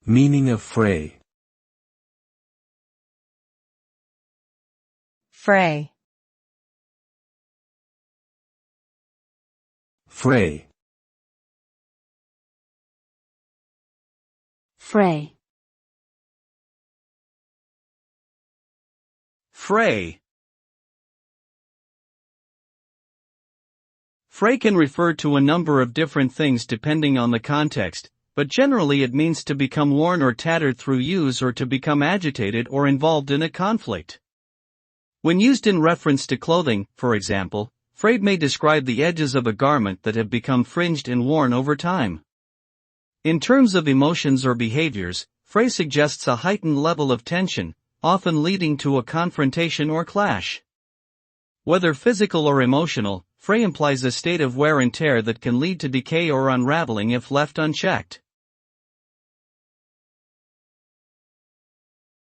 Meaning of fray. Fray. Fray. Fray. Fray. Fray can refer to a number of different things depending on the context, but generally it means to become worn or tattered through use or to become agitated or involved in a conflict. When used in reference to clothing, for example, frayed may describe the edges of a garment that have become fringed and worn over time. In terms of emotions or behaviors, fray suggests a heightened level of tension, often leading to a confrontation or clash. Whether physical or emotional, fray implies a state of wear and tear that can lead to decay or unraveling if left unchecked.